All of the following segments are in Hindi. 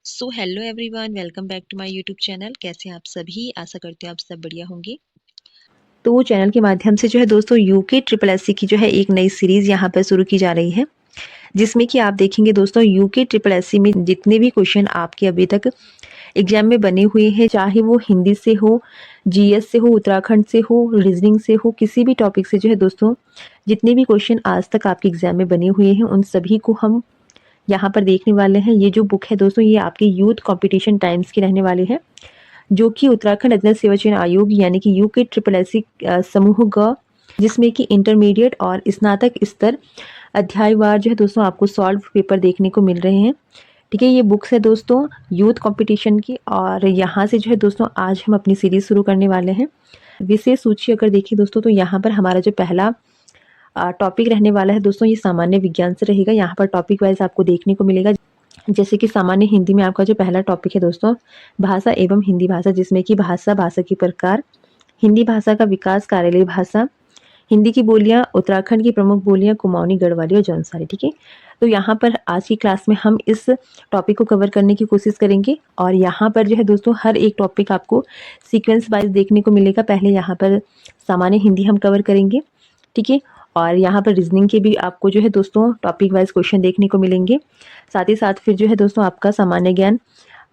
So hello everyone, welcome back to my YouTube channel. कैसे हैं आप सभी? आशा करते हैं आप सब बढ़िया होंगे। तो चैनल के माध्यम से जो है दोस्तों यूके ट्रिपल एससी की जो है एक नई सीरीज यहाँ पर शुरू की जा रही है, जिसमें कि आप देखेंगे दोस्तों यूके ट्रिपल एससी में जितने भी क्वेश्चन आपके अभी तक एग्जाम में बने हुए हैं, चाहे वो हिंदी से हो, जीएस से हो, उत्तराखंड से हो, रीजनिंग से हो, किसी भी टॉपिक से जो है दोस्तों जितने भी क्वेश्चन आज तक आपके एग्जाम में बने हुए हैं उन सभी को हम यहाँ पर देखने वाले हैं। ये जो बुक है दोस्तों ये आपके यूथ कंपटीशन टाइम्स की रहने वाली है, जो कि उत्तराखंड अध्ययन सेवा चयन आयोग यानी कि यूके ट्रिपल एससी समूह ग, जिसमें कि इंटरमीडिएट और स्नातक स्तर अध्यायवार जो है दोस्तों आपको सॉल्व पेपर देखने को मिल रहे हैं। ठीक है, ये बुक्स है दोस्तों यूथ कंपटीशन की, और यहाँ से जो है दोस्तों आज हम अपनी सीरीज शुरू करने वाले हैं। विशेष सूची अगर देखिए दोस्तों तो यहाँ पर हमारा जो पहला टॉपिक रहने वाला है दोस्तों ये सामान्य विज्ञान से रहेगा। यहाँ पर टॉपिक वाइज आपको देखने को मिलेगा, जैसे कि सामान्य हिंदी में आपका जो पहला टॉपिक है दोस्तों भाषा एवं हिंदी भाषा, जिसमें कि भाषा, भाषा की प्रकार, हिंदी भाषा का विकास, कार्यालय भाषा, हिंदी की बोलियां, उत्तराखंड की प्रमुख बोलियां, कुमाऊनी, गढ़वाली और जौनसारी। ठीक है, तो यहाँ पर आज की क्लास में हम इस टॉपिक को कवर करने की कोशिश करेंगे, और यहाँ पर जो है दोस्तों हर एक टॉपिक आपको सीक्वेंस वाइज देखने को मिलेगा। पहले यहाँ पर सामान्य हिंदी हम कवर करेंगे, ठीक है, और यहाँ पर रीजनिंग के भी आपको जो है दोस्तों टॉपिक वाइज क्वेश्चन देखने को मिलेंगे। साथ ही साथ फिर जो है दोस्तों आपका सामान्य ज्ञान,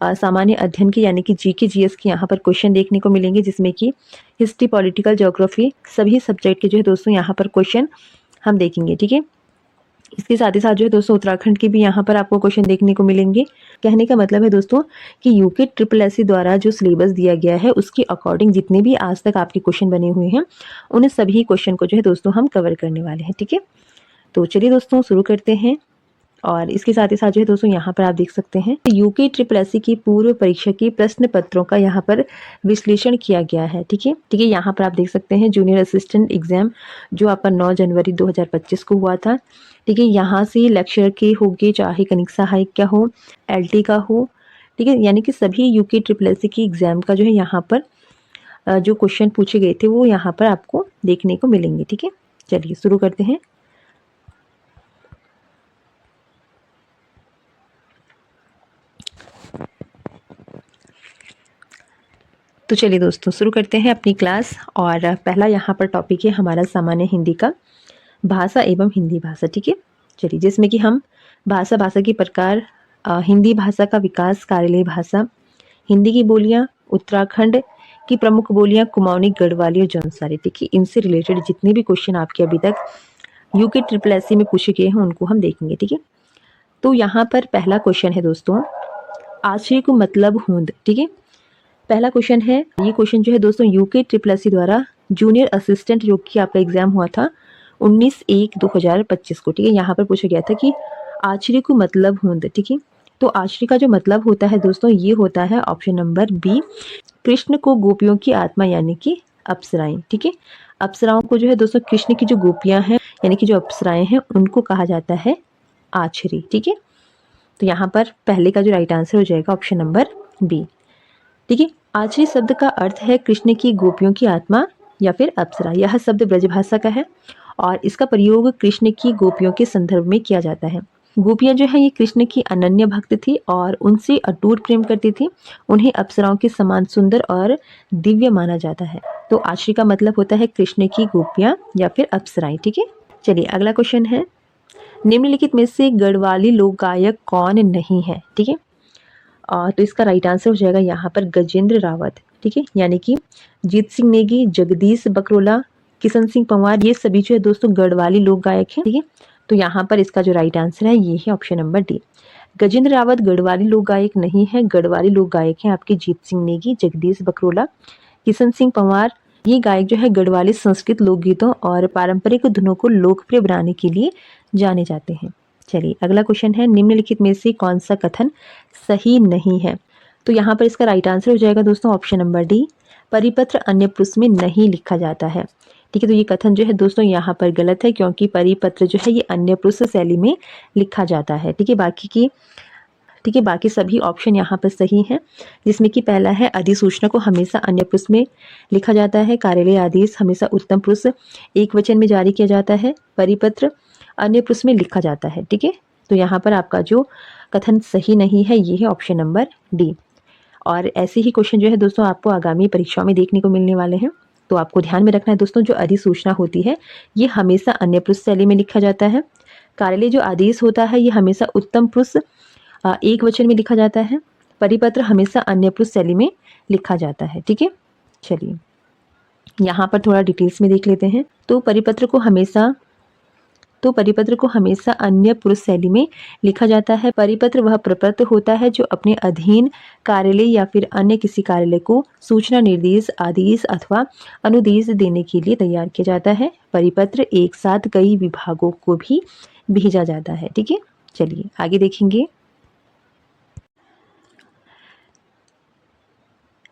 सामान्य अध्ययन के यानी कि जीके जीएस के यहाँ पर क्वेश्चन देखने को मिलेंगे, जिसमें कि हिस्ट्री, पॉलिटिकल, ज्योग्राफी सभी सब्जेक्ट के जो है दोस्तों यहाँ पर क्वेश्चन हम देखेंगे। ठीक है, इसके साथ ही साथ जो है दोस्तों उत्तराखंड के भी यहाँ पर आपको क्वेश्चन देखने को मिलेंगे। कहने का मतलब है दोस्तों कि यूके ट्रिपल एससी द्वारा जो सिलेबस दिया गया है उसके अकॉर्डिंग जितने भी आज तक आपके क्वेश्चन बने हुए हैं उन सभी क्वेश्चन को जो है दोस्तों हम कवर करने वाले हैं। ठीक है, तो चलिए दोस्तों शुरू करते हैं। और इसके साथ ही साथ जो है दोस्तों यहाँ पर आप देख सकते हैं यूके ट्रिपल एससी की पूर्व परीक्षा के प्रश्न पत्रों का यहाँ पर विश्लेषण किया गया है। ठीक है, यहाँ पर आप देख सकते हैं जूनियर असिस्टेंट एग्जाम जो आपका 9 जनवरी 2025 को हुआ था। ठीक है, यहाँ से लेक्चर के हो गए, चाहे कनिक सहायक का हो, एलटी का हो, ठीक है, यानी कि सभी यूके ट्रिपल एससी की एग्जाम का जो है यहाँ पर जो क्वेश्चन पूछे गए थे वो यहाँ पर आपको देखने को मिलेंगे। ठीक है, चलिए शुरू करते हैं। तो चलिए दोस्तों शुरू करते हैं अपनी क्लास, और पहला यहाँ पर टॉपिक है हमारा सामान्य हिंदी का भाषा एवं हिंदी भाषा। ठीक है, चलिए, जिसमें कि हम भाषा, भाषा की प्रकार, हिंदी भाषा का विकास, कार्यालय भाषा, हिंदी की बोलियां, उत्तराखंड की प्रमुख बोलियां, कुमाऊनी, गढ़वाली और जौनसारी। ठीक है, इनसे रिलेटेड जितने भी क्वेश्चन आपके अभी तक यूके ट्रिपल एससी में पूछे गए हैं उनको हम देखेंगे। ठीक है, तो यहाँ पर पहला क्वेश्चन है दोस्तों आश्रय को मतलब हूंद। ठीक है, पहला क्वेश्चन है, ये क्वेश्चन जो है दोस्तों यूके ट्रिपल एससी द्वारा जूनियर असिस्टेंट जो कि आपका एग्जाम हुआ था 19/1/2025 को। ठीक है, यहाँ पर पूछा गया था कि आश्रय को मतलब हूंद। ठीक है, तो आश्रय का जो मतलब होता है दोस्तों ये होता है ऑप्शन नंबर बी, कृष्ण को गोपियों की आत्मा यानी कि अप्सराएं। ठीक है, अप्सराओं को जो है दोस्तों कृष्ण की जो गोपियां हैं यानी कि जो अप्सराएं हैं उनको कहा जाता है आश्रय। ठीक है, तो यहाँ पर पहले का जो राइट आंसर हो जाएगा ऑप्शन नंबर बी। ठीक है, आश्रय शब्द का अर्थ है कृष्ण की गोपियों की आत्मा या फिर अप्सरा। यह शब्द ब्रजभाषा का है और इसका प्रयोग कृष्ण की गोपियों के संदर्भ में किया जाता है। गोपियां जो है ये कृष्ण की अनन्य भक्त थी और उनसे अटूट प्रेम करती थी। उन्हें अप्सराओं के समान सुंदर और दिव्य माना जाता है। तो आश्रय का मतलब होता है कृष्ण की गोपियां या फिर अप्सराएं। ठीक है, चलिए अगला क्वेश्चन है, निम्नलिखित में से गढ़वाली लोक गायक कौन नहीं है। ठीक है, तो इसका राइट आंसर हो जाएगा यहाँ पर गजेंद्र रावत। ठीक है, यानी कि जीत सिंह नेगी, जगदीश बकरोला, किशन सिंह पंवार, ये सभी जो है दोस्तों गढ़वाली लोक गायक हैं। ठीक है, तो यहाँ पर इसका जो राइट आंसर है ये है option number D. Gajendra Rawat Garhwali लोक गायक नहीं है। गढ़वाली लोक गायक हैं आपके जीत सिंह नेगी, जगदीश बकरोला, किशन सिंह पंवार। ये गायक जो है गढ़वाली संस्कृत लोकगीतों और पारंपरिक धुनों को लोकप्रिय बनाने के लिए जाने जाते हैं। चलिए अगला क्वेश्चन है, निम्नलिखित में से कौन सा कथन सही नहीं है। तो यहाँ पर इसका राइट आंसर हो जाएगा दोस्तों ऑप्शन नंबर डी, परिपत्र अन्य पुरुष में नहीं लिखा जाता है। ठीक है, तो ये कथन जो है दोस्तों यहाँ पर गलत है, क्योंकि परिपत्र जो है ये अन्य पुरुष शैली में लिखा जाता है। ठीक है, बाकी सभी ऑप्शन यहाँ पर सही हैं, जिसमें कि पहला है अधिसूचना को हमेशा अन्य पुरुष में लिखा जाता है, कार्यालय आदेश हमेशा उत्तम पुरुष एक वचन में जारी किया जाता है, परिपत्र अन्य पुरुष में लिखा जाता है। ठीक है, तो यहाँ पर आपका जो कथन सही नहीं है ये है ऑप्शन नंबर डी। और ऐसे ही क्वेश्चन जो है दोस्तों आपको आगामी परीक्षाओं में देखने को मिलने वाले हैं। तो आपको ध्यान में रखना है दोस्तों, जो अधिसूचना होती है ये हमेशा अन्य पुरुष शैली में लिखा जाता है। कार्यालय जो आदेश होता है ये हमेशा उत्तम पुरुष एक वचन में लिखा जाता है। परिपत्र हमेशा अन्य पुरुष शैली में लिखा जाता है। ठीक है, चलिए यहाँ पर थोड़ा डिटेल्स में देख लेते हैं। तो परिपत्र को हमेशा अन्य पुरुष शैली में लिखा जाता है। परिपत्र वह प्रपत्र होता है जो अपने अधीन कार्यालय या फिर अन्य किसी कार्यालय को सूचना, निर्देश, आदेश अथवा अनुदेश देने के लिए तैयार किया जाता है। परिपत्र एक साथ कई विभागों को भी भेजा जाता है। ठीक है, चलिए आगे देखेंगे।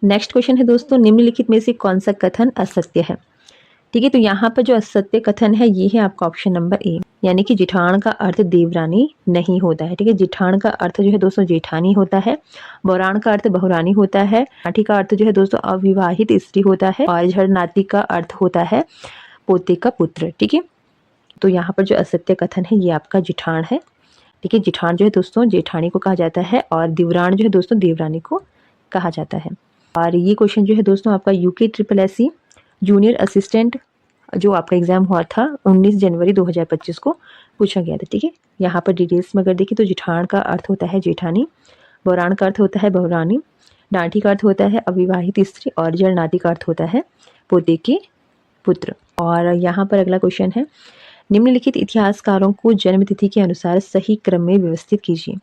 नेक्स्ट क्वेश्चन है दोस्तों, निम्नलिखित में से कौन सा कथन असत्य है? ठीक है, तो यहाँ पर जो असत्य कथन है ये है आपका ऑप्शन नंबर ए, यानी कि जिठान का अर्थ देवरानी नहीं होता है। ठीक है, जिठान का अर्थ जो है दोस्तों जेठानी होता है। बौरान का अर्थ बहुरानी होता है। नाठी का अर्थ जो है दोस्तों अविवाहित स्त्री होता है। और झरनाती का अर्थ होता है पोते का पुत्र। ठीक है, तो यहाँ पर जो असत्य कथन है ये आपका जिठान है। ठीक है, जिठान जो है दोस्तों जेठानी को कहा जाता है और दिवरान जो है दोस्तों देवरानी को कहा जाता है। और ये क्वेश्चन जो है दोस्तों आपका यूके SSS जूनियर असिस्टेंट जो आपका एग्जाम हुआ था 19 जनवरी 2025 को पूछा गया था। ठीक है, यहाँ पर डिटेल्स में अगर देखिए तो जिठान का अर्थ होता है जेठानी, बौरान का अर्थ होता है बहुरानी, डांठी का अर्थ होता है अविवाहित स्त्री और जड़नाती का अर्थ होता है पोते के पुत्र। और यहाँ पर अगला क्वेश्चन है, निम्नलिखित इतिहासकारों को जन्म तिथि के अनुसार सही क्रम में व्यवस्थित कीजिए।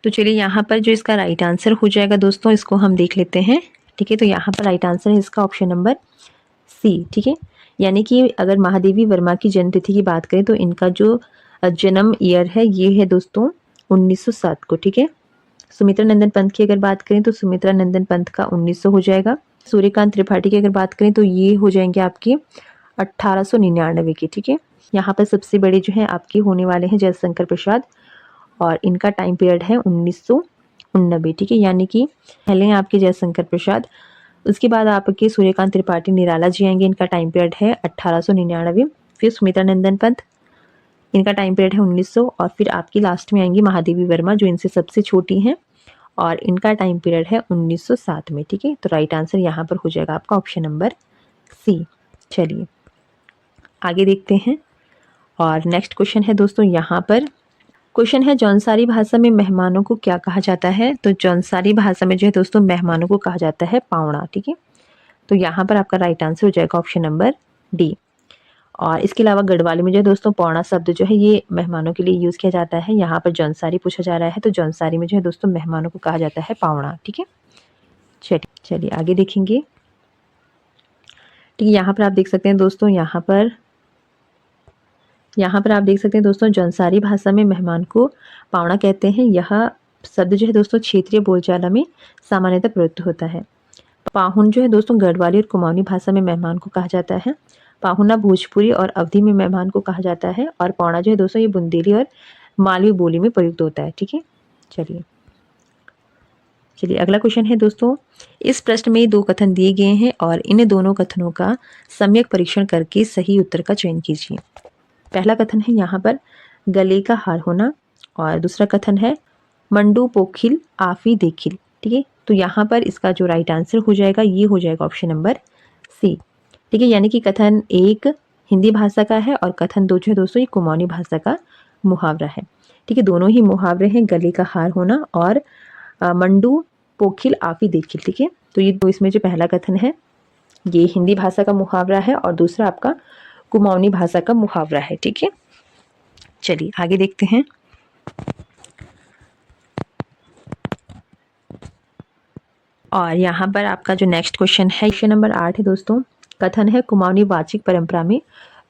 तो चलिए यहाँ पर जो इसका राइट आंसर हो जाएगा दोस्तों इसको हम देख लेते हैं। ठीक है, तो यहाँ पर राइट आंसर है इसका ऑप्शन नंबर सी। ठीक है, यानी कि अगर महादेवी वर्मा की जन्म तिथि की बात करें तो इनका जो जन्म ईयर है ये है दोस्तों 1907 को। ठीक है, सुमित्रा नंदन पंत की अगर बात करें तो सुमित्रा नंदन पंत का 1900 हो जाएगा। सूर्यकांत त्रिपाठी की अगर बात करें तो ये हो जाएंगे आपके 1899 के। ठीक है, यहाँ पर सबसे बड़े जो है आपके होने वाले हैं जयशंकर प्रसाद और इनका टाइम पीरियड है 1989। ठीक है, यानी कि पहले हैं आपके जयशंकर प्रसाद, उसके बाद आपके सूर्यकांत त्रिपाठी निराला जी आएंगे, इनका टाइम पीरियड है 1899। फिर सुमित्रा नंदन पंत, इनका टाइम पीरियड है 1900 और फिर आपकी लास्ट में आएंगी महादेवी वर्मा जो इनसे सबसे छोटी हैं और इनका टाइम पीरियड है 1907 में। ठीक है, तो राइट आंसर यहाँ पर हो जाएगा आपका ऑप्शन नंबर सी। चलिए आगे देखते हैं। और नेक्स्ट क्वेश्चन है दोस्तों, यहाँ पर क्वेश्चन है जौनसारी भाषा में मेहमानों को क्या कहा जाता है? तो जौनसारी भाषा में जो है दोस्तों मेहमानों को कहा जाता है पावड़ा। ठीक है, तो यहाँ पर आपका राइट आंसर हो जाएगा ऑप्शन नंबर डी। और इसके अलावा गढ़वाली में जो है दोस्तों पौड़ा शब्द जो है ये मेहमानों के लिए यूज़ किया जाता है। यहाँ पर जौनसारी पूछा जा रहा है तो जौनसारी में जो है दोस्तों मेहमानों को कहा जाता है पावड़ा। ठीक है, चलिए आगे देखेंगे। ठीक है, यहाँ पर आप देख सकते हैं दोस्तों, यहाँ पर आप देख सकते हैं दोस्तों जौनसारी भाषा में मेहमान को पावड़ा कहते हैं। यह शब्द जो है दोस्तों क्षेत्रीय बोलचाला में सामान्यतः प्रयुक्त होता है। पाहुन जो है दोस्तों गढ़वाली और कुमाऊनी भाषा में मेहमान को कहा जाता है। पाहुना भोजपुरी और अवधी में मेहमान को कहा जाता है और पौड़ा जो है दोस्तों ये बुंदेली और मालवी बोली में प्रयुक्त होता है। ठीक है, चलिए अगला क्वेश्चन है दोस्तों, इस प्रश्न में 2 कथन दिए गए हैं और इन दोनों कथनों का सम्यक परीक्षण करके सही उत्तर का चयन कीजिए। पहला कथन है यहाँ पर गले का हार होना और दूसरा कथन है मंडू पोखिल आफी देखिल। ठीक है, तो यहाँ पर इसका जो राइट आंसर हो जाएगा ये हो जाएगा ऑप्शन नंबर सी। ठीक है, यानी कि कथन 1 हिंदी भाषा का है और कथन 2 जो है दोस्तों ये कुमाऊनी भाषा का मुहावरा है। ठीक है, दोनों ही मुहावरे हैं, गले का हार होना और मंडू पोखिल आफी देखिल। ठीक है, तो ये दो इसमें जो पहला कथन है ये हिंदी भाषा का मुहावरा है और दूसरा आपका कुमाऊनी भाषा का मुहावरा है। ठीक है, चलिए आगे देखते हैं। और यहाँ पर आपका जो नेक्स्ट क्वेश्चन है क्वेश्चन नंबर 8 है दोस्तों, कथन है कुमाऊनी वाचिक परंपरा में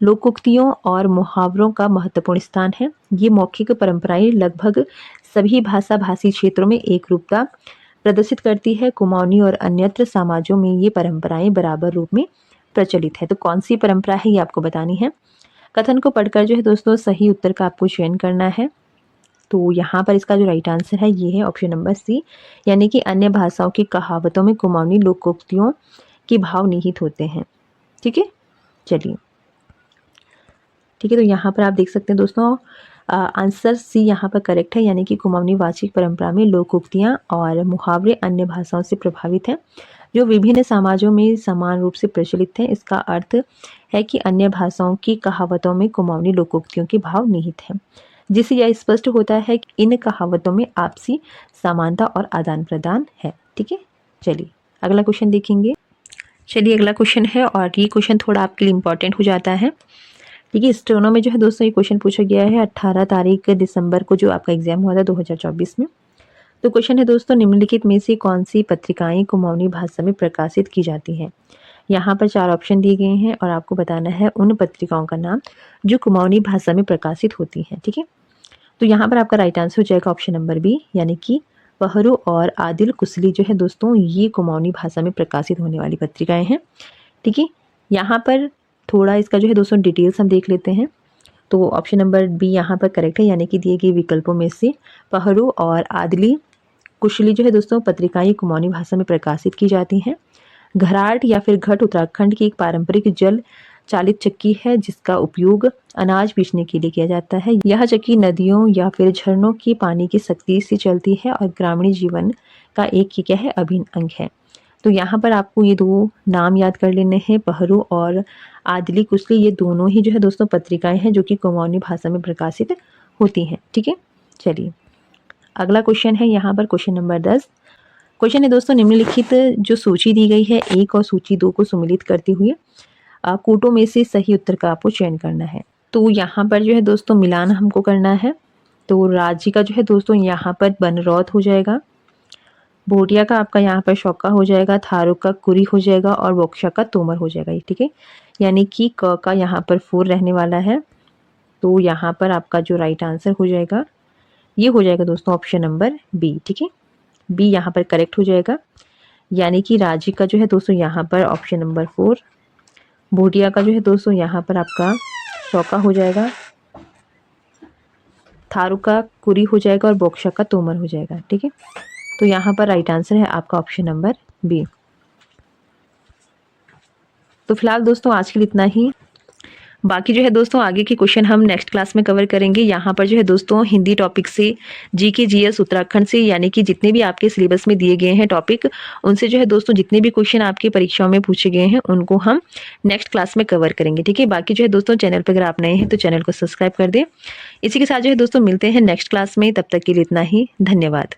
लोकोक्तियों और मुहावरों का महत्वपूर्ण स्थान है। ये मौखिक परंपराएं लगभग सभी भाषा भाषी क्षेत्रों में एक रूपता प्रदर्शित करती है। कुमाऊनी और अन्यत्र समाजों में ये परंपराएं बराबर रूप में प्रचलित है। तो कौन सी परंपरा है ये आपको बतानी है। कथन को पढ़कर जो है दोस्तों सही उत्तर का आपको चयन करना है। तो यहाँ पर इसका जो राइट आंसर है ये है ऑप्शन नंबर सी, यानी कि अन्य भाषाओं की कहावतों में कुमाऊनी लोकोक्तियों के भाव निहित होते हैं। ठीक है, चलिए ठीक है, तो यहाँ पर आप देख सकते हैं दोस्तों आंसर सी यहाँ पर करेक्ट है, यानी कि कुमाऊनी वाचिक परंपरा में लोकोक्तियाँ और मुहावरे अन्य भाषाओं से प्रभावित हैं, जो विभिन्न समाजों में समान रूप से प्रचलित हैं। इसका अर्थ है कि अन्य भाषाओं की कहावतों में कुमाऊनी लोकोक्तियों के भाव निहित हैं, जिससे यह स्पष्ट होता है कि इन कहावतों में आपसी समानता और आदान प्रदान है। ठीक है, चलिए अगला क्वेश्चन देखेंगे। चलिए अगला क्वेश्चन है, और ये क्वेश्चन थोड़ा आपके लिए इंपॉर्टेंट हो जाता है। ठीक है, स्टेनो में जो है दोस्तों ये क्वेश्चन पूछा गया है 18 तारीख दिसंबर को, जो आपका एग्जाम हुआ था 2024 में। तो क्वेश्चन है दोस्तों, निम्नलिखित में से कौन सी पत्रिकाएं कुमाऊनी भाषा में प्रकाशित की जाती हैं। यहाँ पर 4 ऑप्शन दिए गए हैं और आपको बताना है उन पत्रिकाओं का नाम जो कुमाऊनी भाषा में प्रकाशित होती हैं। ठीक है, तो यहाँ पर आपका राइट आंसर हो जाएगा ऑप्शन नंबर बी, यानी कि पहरू और आदिल कुसली जो है दोस्तों ये कुमाऊनी भाषा में प्रकाशित होने वाली पत्रिकाएं हैं। ठीक है, यहाँ पर थोड़ा इसका जो है दोस्तों डिटेल्स हम देख लेते हैं। तो ऑप्शन नंबर बी यहाँ पर करेक्ट है, यानी कि दिए गए विकल्पों में से पहरू और आदिली कुशली जो है दोस्तों पत्रिकाएं कुमाऊनी भाषा में प्रकाशित की जाती हैं। घराट या फिर घट उत्तराखंड की एक पारंपरिक जल चालित चक्की है, जिसका उपयोग अनाज पीसने के लिए किया जाता है। यह चक्की नदियों या फिर झरनों की पानी की शक्ति से चलती है और ग्रामीण जीवन का एक क्या है अभिन्न अंग है। तो यहाँ पर आपको ये 2 नाम याद कर लेने हैं, पहरू और आदिली कुशली। ये दोनों ही जो है दोस्तों पत्रिकाएं हैं जो कि कुमाऊनी भाषा में प्रकाशित होती हैं। ठीक है, चलिए अगला क्वेश्चन है यहाँ पर क्वेश्चन नंबर 10। क्वेश्चन है दोस्तों, निम्नलिखित जो सूची दी गई है 1 और सूची 2 को सम्मिलित करते हुए कोटों में से सही उत्तर का आपको चयन करना है। तो यहाँ पर जो है दोस्तों मिलान हमको करना है। तो राज्य का जो है दोस्तों यहाँ पर बनरौत हो जाएगा, भोटिया का आपका यहाँ पर शौका हो जाएगा, थारू का कुरी हो जाएगा और बोक्शा का तोमर हो जाएगा। ठीक है, यानी कि क का यहाँ पर 4 रहने वाला है। तो यहाँ पर आपका जो राइट आंसर हो जाएगा ये हो जाएगा दोस्तों ऑप्शन नंबर बी। ठीक है, बी यहाँ पर करेक्ट हो जाएगा, यानी कि राज्य का जो है दोस्तों यहाँ पर ऑप्शन नंबर 4, भोटिया का जो है दोस्तों यहाँ पर आपका शौका हो जाएगा, थारू का कुरी हो जाएगा और बोक्शा का तोमर हो जाएगा। ठीक है, तो यहाँ पर राइट आंसर है आपका ऑप्शन नंबर बी। तो फिलहाल दोस्तों आज के लिए इतना ही। बाकी जो है दोस्तों आगे के क्वेश्चन हम नेक्स्ट क्लास में कवर करेंगे। यहाँ पर जो है दोस्तों हिंदी टॉपिक से जीके जीएस उत्तराखंड से, यानी कि जितने भी आपके सिलेबस में दिए गए हैं टॉपिक, उनसे जो है दोस्तों जितने भी क्वेश्चन आपकी परीक्षाओं में पूछे गए हैं उनको हम नेक्स्ट क्लास में कवर करेंगे। ठीक है, बाकी जो है दोस्तों चैनल पर अगर आप नए हैं तो चैनल को सब्सक्राइब कर दें। इसी के साथ जो है दोस्तों मिलते हैं नेक्स्ट क्लास में, तब तक के लिए इतना ही, धन्यवाद।